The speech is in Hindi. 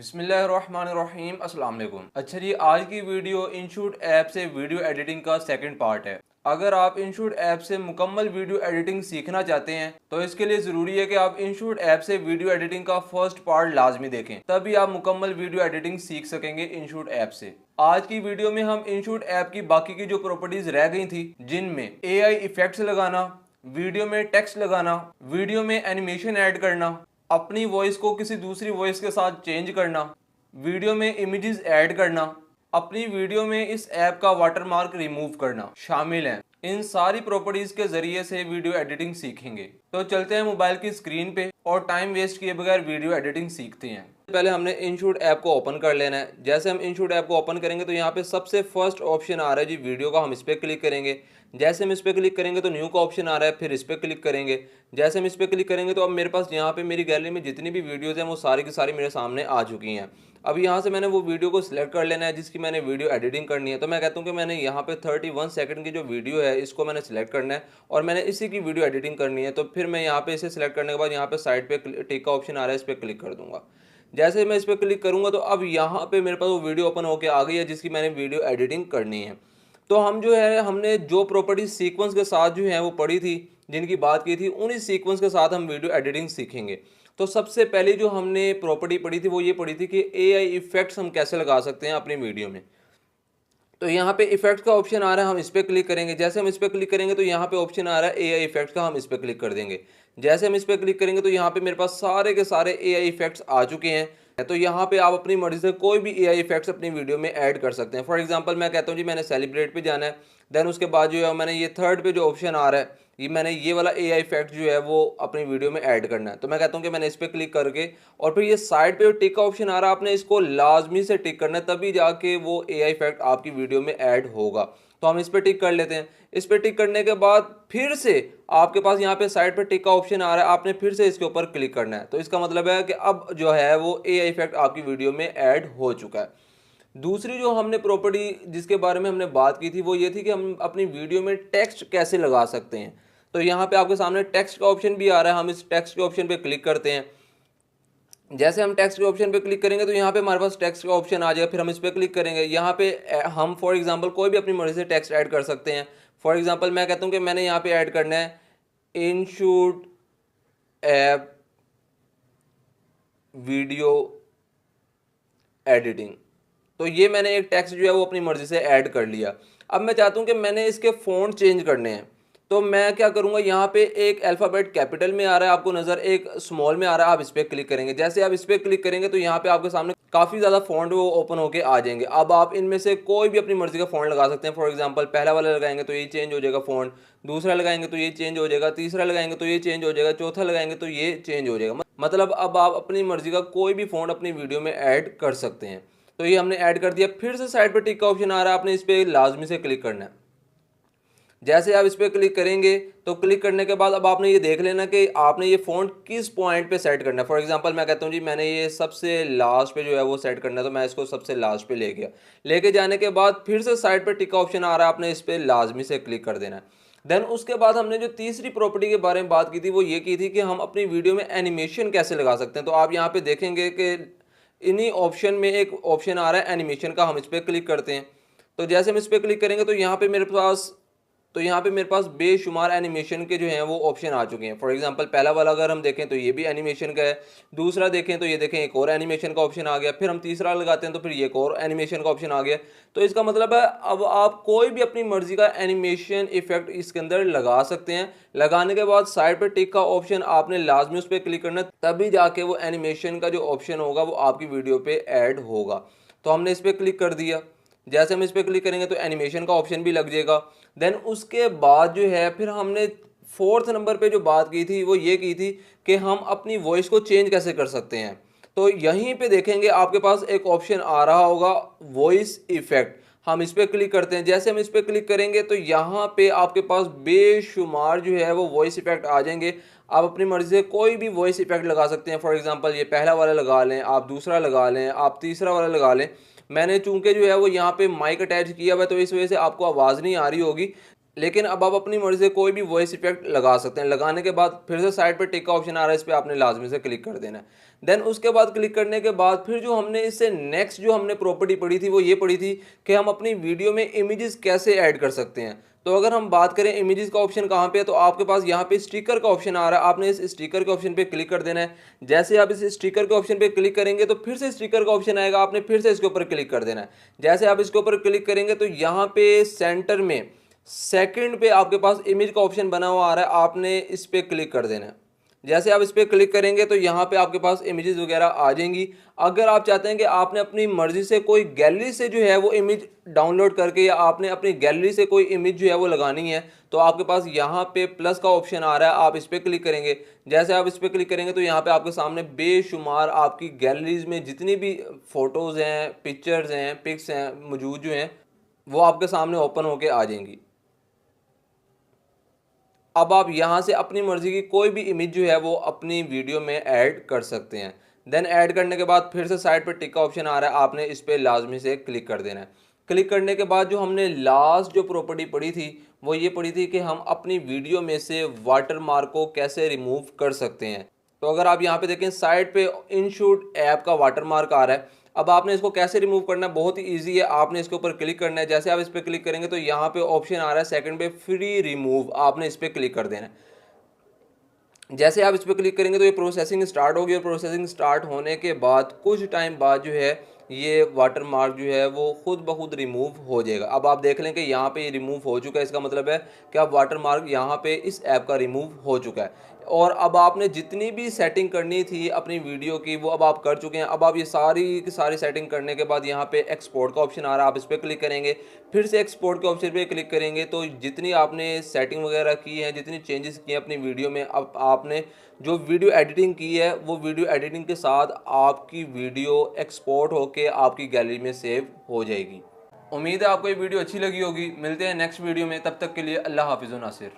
बिस्मिल्लाहिर्रहमानिर्रहीम अस्सलाम वालेकुम। अच्छा जी, आज की वीडियो इनशूट ऐप से वीडियो एडिटिंग का सेकंड पार्ट है। अगर आप इनशूट ऐप से मुकम्मल वीडियो एडिटिंग सीखना चाहते हैं तो इसके लिए ज़रूरी है कि आप इनशूट ऐप से वीडियो एडिटिंग का फर्स्ट पार्ट लाजमी देखें, तभी आप मुकम्मल वीडियो एडिटिंग सीख सकेंगे इनशूट ऐप से। आज की वीडियो में हम इनशूट ऐप की बाकी की जो प्रॉपर्टीज रह गई थी, जिनमें AI इफेक्ट्स लगाना, वीडियो में टेक्स्ट लगाना, वीडियो में एनिमेशन ऐड करना, अपनी वॉइस को किसी दूसरी वॉइस के साथ चेंज करना, वीडियो में इमेजेस ऐड करना, अपनी वीडियो में इस ऐप का वाटरमार्क रिमूव करना शामिल हैं। इन सारी प्रॉपर्टीज के जरिए से वीडियो एडिटिंग सीखेंगे। तो चलते हैं मोबाइल की स्क्रीन पे और टाइम वेस्ट किए बगैर वीडियो एडिटिंग सीखते हैं। पहले हमने इनशूट ऐप को ओपन कर लेना है। जैसे हम इनशूट ऐप को ओपन करेंगे तो यहाँ पे सबसे फर्स्ट ऑप्शन आ रहा है जी वीडियो का, हम इस पर क्लिक करेंगे। जैसे हम इस पर क्लिक करेंगे तो न्यू का ऑप्शन आ रहा है, फिर इस पर क्लिक करेंगे। जैसे हम इस पर क्लिक करेंगे तो अब मेरे पास यहाँ पे मेरी गैलरी में जितनी भी वीडियोज़ हैं वो सारी की सारी मेरे सामने आ चुकी हैं। अब यहाँ से मैंने वो वीडियो को सिलेक्ट कर लेना है जिसकी मैंने वीडियो एडिटिंग करनी है। तो मैं कहता हूँ कि मैंने यहाँ पे 31 सेकंड की जो वीडियो है इसको मैंने सिलेक्ट करना है और मैंने इसी की वीडियो एडिटिंग करनी है। तो फिर मैं यहाँ पे इसे सिलेक्ट करने के बाद यहाँ पे साइड पे टिक का ऑप्शन आ रहा है, इस पर क्लिक कर दूंगा। जैसे मैं इस पर क्लिक करूंगा तो अब यहाँ पे मेरे पास वो वीडियो ओपन होकर आ गई है जिसकी मैंने वीडियो एडिटिंग करनी है। तो हम जो है हमने जो प्रॉपर्टी सीक्वेंस के साथ जो है वो पढ़ी थी, जिनकी बात की थी, उन्हीं सीक्वेंस के साथ हम वीडियो एडिटिंग सीखेंगे। तो सबसे पहले जो हमने प्रॉपर्टी पढ़ी थी वो ये पढ़ी थी कि AI इफेक्ट्स हम कैसे लगा सकते हैं अपनी वीडियो में। तो यहाँ पे इफेक्ट का ऑप्शन आ रहा है, हम इस पर क्लिक करेंगे। जैसे हम इस पर क्लिक करेंगे तो यहाँ पे ऑप्शन आ रहा है AI इफेक्ट का, हम इस पर क्लिक कर देंगे। जैसे हम इस पर क्लिक करेंगे तो यहाँ पे मेरे पास सारे के सारे AI इफेक्ट्स आ चुके हैं। तो यहाँ पे आप अपनी मर्जी से कोई भी AI इफेक्ट्स अपनी वीडियो में ऐड कर सकते हैं। फॉर एग्जांपल मैं कहता हूँ जी मैंने सेलिब्रेट पे जाना है, देन उसके बाद जो है मैंने ये थर्ड पे जो ऑप्शन आ रहा है मैंने ये वाला AI इफेक्ट जो है वो अपनी वीडियो में ऐड करना है। तो मैं कहता हूँ कि मैंने इस पर क्लिक करके और फिर ये साइड पे टिक का ऑप्शन आ रहा है, आपने इसको लाजमी से टिक करना है, तभी जाके वो AI इफेक्ट आपकी वीडियो में ऐड होगा। तो हम इस पर टिक कर लेते हैं। इस पर टिक करने के बाद फिर से आपके पास यहाँ पे साइड पे टिक का ऑप्शन आ रहा है, आपने फिर से इसके ऊपर क्लिक करना है। तो इसका मतलब है कि अब जो है वो AI इफेक्ट आपकी वीडियो में ऐड हो चुका है। दूसरी जो हमने प्रॉपर्टी जिसके बारे में हमने बात की थी वो ये थी कि हम अपनी वीडियो में टेक्स्ट कैसे लगा सकते हैं। तो यहाँ पे आपके सामने टेक्स्ट का ऑप्शन भी आ रहा है, हम इस टेक्स्ट के ऑप्शन पे क्लिक करते हैं। जैसे हम टेक्स्ट के ऑप्शन पे क्लिक करेंगे तो यहाँ पे हमारे पास टेक्स्ट का ऑप्शन आ जाएगा, फिर हम इस पर क्लिक करेंगे। यहाँ पे हम फॉर एग्जांपल कोई भी अपनी मर्जी से टेक्स्ट ऐड कर सकते हैं। फॉर एग्जांपल मैं कहता हूँ कि मैंने यहाँ पे ऐड करना है इनशूट ऐप वीडियो एडिटिंग। तो ये मैंने एक टेक्स्ट जो है वो अपनी मर्जी से ऐड कर लिया। अब मैं चाहता हूँ कि मैंने इसके फ़ॉन्ट चेंज करने हैं। तो मैं क्या करूँगा, यहाँ पे एक अल्फ़ाबेट कैपिटल में आ रहा है आपको नज़र, एक स्मॉल में आ रहा है, आप इस पर क्लिक करेंगे। जैसे आप इस पर क्लिक करेंगे तो यहाँ पे आपके सामने काफ़ी ज़्यादा फ़ॉन्ट वो ओपन होके आ जाएंगे। अब आप इनमें से कोई भी अपनी मर्जी का फ़ॉन्ट लगा सकते हैं। फॉर एग्जांपल पहला वाला लगाएंगे तो ये चेंज हो जाएगा फ़ॉन्ट, दूसरा लगाएंगे तो ये चेंज हो जाएगा, तीसरा लगाएंगे तो ये चेंज हो जाएगा, चौथा लगाएंगे तो ये चेंज हो जाएगा। मतलब अब आप अपनी मर्जी का कोई भी फ़ॉन्ट अपनी वीडियो में ऐड कर सकते हैं। तो ये हमने ऐड कर दिया। फिर से साइड पर टिक का ऑप्शन आ रहा है, आपने इस पर लाजमी से क्लिक करना है। जैसे आप इस पर क्लिक करेंगे तो क्लिक करने के बाद अब आपने ये देख लेना कि आपने ये फ़ॉन्ट किस पॉइंट पे सेट करना है। फॉर एग्जांपल मैं कहता हूँ जी मैंने ये सबसे लास्ट पे जो है वो सेट करना है, तो मैं इसको सबसे लास्ट पे ले गया। लेके जाने के बाद फिर से साइड पर टिक का ऑप्शन आ रहा है, आपने इस पर लाजमी से क्लिक कर देना है। देन उसके बाद हमने जो तीसरी प्रॉपर्टी के बारे में बात की थी वो ये की थी कि हम अपनी वीडियो में एनिमेशन कैसे लगा सकते हैं। तो आप यहाँ पे देखेंगे कि इन्हीं ऑप्शन में एक ऑप्शन आ रहा है एनिमेशन का, हम इस पर क्लिक करते हैं। तो जैसे हम इस पर क्लिक करेंगे तो यहाँ पे मेरे पास बेशुमार एनिमेशन के जो हैं वो ऑप्शन आ चुके हैं। फॉर एग्जांपल पहला वाला अगर हम देखें तो ये भी एनिमेशन का है, दूसरा देखें तो ये देखें एक और एनिमेशन का ऑप्शन आ गया, फिर हम तीसरा लगाते हैं तो फिर ये एक और एनिमेशन का ऑप्शन आ गया। तो इसका मतलब है अब आप कोई भी अपनी मर्जी का एनिमेशन इफेक्ट इसके अंदर लगा सकते हैं। लगाने के बाद साइड पर टिक का ऑप्शन आपने लाजमी उस पर क्लिक करना, तभी जाके वो एनिमेशन का जो ऑप्शन होगा वो आपकी वीडियो पे ऐड होगा। तो हमने इस पर क्लिक कर दिया। जैसे हम इस पर क्लिक करेंगे तो एनिमेशन का ऑप्शन भी लग जाएगा। देन उसके बाद जो है फिर हमने फोर्थ नंबर पे जो बात की थी वो ये की थी कि हम अपनी वॉइस को चेंज कैसे कर सकते हैं। तो यहीं पे देखेंगे आपके पास एक ऑप्शन आ रहा होगा वॉइस इफेक्ट, हम इस पर क्लिक करते हैं। जैसे हम इस पर क्लिक करेंगे तो यहाँ पे आपके पास बेशुमार जो है वो वॉइस इफेक्ट आ जाएंगे। आप अपनी मर्जी से कोई भी वॉइस इफेक्ट लगा सकते हैं। फॉर एग्जांपल ये पहला वाला लगा लें, आप दूसरा लगा लें, आप तीसरा वाला लगा लें। मैंने चूंकि जो है वो यहाँ पे माइक अटैच किया हुआ है तो इस वजह से आपको आवाज़ नहीं आ रही होगी। लेकिन अब आप अपनी मर्जी से कोई भी वॉइस इफेक्ट लगा सकते हैं। लगाने के बाद फिर से साइड पे टिक का ऑप्शन आ रहा है, इस पर आपने लाजमी से क्लिक कर देना है। देन उसके बाद क्लिक करने के बाद फिर जो हमने इससे नेक्स्ट जो हमने प्रॉपर्टी पढ़ी थी वो ये पढ़ी थी कि हम अपनी वीडियो में इमेजेस कैसे ऐड कर सकते हैं। तो अगर हम बात करें इमेजेस का ऑप्शन कहाँ पे है, तो आपके पास यहाँ पे स्टिकर का ऑप्शन आ रहा है। आपने इस स्टिकर के ऑप्शन पे क्लिक कर देना है। जैसे आप इस स्टिकर के ऑप्शन पे क्लिक करेंगे तो फिर से स्टिकर का ऑप्शन आएगा, आपने फिर से इसके ऊपर क्लिक कर देना है। जैसे आप इसके ऊपर क्लिक करेंगे तो यहाँ पे सेंटर में सेकंड पे आपके पास इमेज का ऑप्शन बना हुआ आ रहा है, आपने इस पर क्लिक कर देना है। जैसे आप इस पर क्लिक करेंगे तो यहाँ पे आपके पास इमेजेस वगैरह आ जाएंगी। अगर आप चाहते हैं कि आपने अपनी मर्जी से कोई गैलरी से जो है वो इमेज डाउनलोड करके या आपने अपनी गैलरी से कोई इमेज जो है वो लगानी है, तो आपके पास यहाँ पे प्लस का ऑप्शन आ रहा है, आप इस पर क्लिक करेंगे। जैसे आप इस पर क्लिक करेंगे तो यहाँ पे आपके सामने बेशुमार आपकी गैलरीज में जितनी भी फोटोज़ हैं, पिक्चर्स हैं, पिक्स हैं मौजूद जो हैं वो आपके सामने ओपन होके आ जाएंगी। अब आप यहाँ से अपनी मर्जी की कोई भी इमेज जो है वो अपनी वीडियो में ऐड कर सकते हैं। देन ऐड करने के बाद फिर से साइड पर टिक का ऑप्शन आ रहा है, आपने इस पर लाजमी से क्लिक कर देना है। क्लिक करने के बाद जो हमने लास्ट जो प्रॉपर्टी पढ़ी थी वो ये पढ़ी थी कि हम अपनी वीडियो में से वाटर मार्क को कैसे रिमूव कर सकते हैं। तो अगर आप यहाँ पे देखें साइड पे इनशूट ऐप का वाटर मार्क आ रहा है। अब आपने इसको कैसे रिमूव करना है, बहुत ही ईजी है। आपने इसके ऊपर क्लिक करना है। जैसे आप इस पर क्लिक करेंगे तो यहाँ पे ऑप्शन आ रहा है सेकंड पे फ्री रिमूव, आपने इस पर क्लिक कर देना है। जैसे आप इस पर क्लिक करेंगे तो ये प्रोसेसिंग स्टार्ट होगी और प्रोसेसिंग स्टार्ट होने के बाद कुछ टाइम बाद जो है ये वाटर मार्क जो है वो खुद ब खुद रिमूव हो जाएगा। अब आप देख लें कि यहाँ पे ये रिमूव हो चुका है, इसका मतलब है कि अब वाटर मार्क यहाँ पे इस ऐप का रिमूव हो चुका है। और अब आपने जितनी भी सेटिंग करनी थी अपनी वीडियो की वो अब आप कर चुके हैं। अब आप ये सारी की सारी सेटिंग करने के बाद यहाँ पे एक्सपोर्ट का ऑप्शन आ रहा है, आप इस पर क्लिक करेंगे। फिर से एक्सपोर्ट के ऑप्शन पे क्लिक करेंगे तो जितनी आपने सेटिंग वगैरह की है, जितनी चेंजेस किए हैं अपनी वीडियो में, अब आपने जो वीडियो एडिटिंग की है वो वीडियो एडिटिंग के साथ आपकी वीडियो एक्सपोर्ट होके आपकी गैलरी में सेव हो जाएगी। उम्मीद है आपको ये वीडियो अच्छी लगी होगी। मिलते हैं नेक्स्ट वीडियो में, तब तक के लिए अल्लाह हाफिज़ नासिर।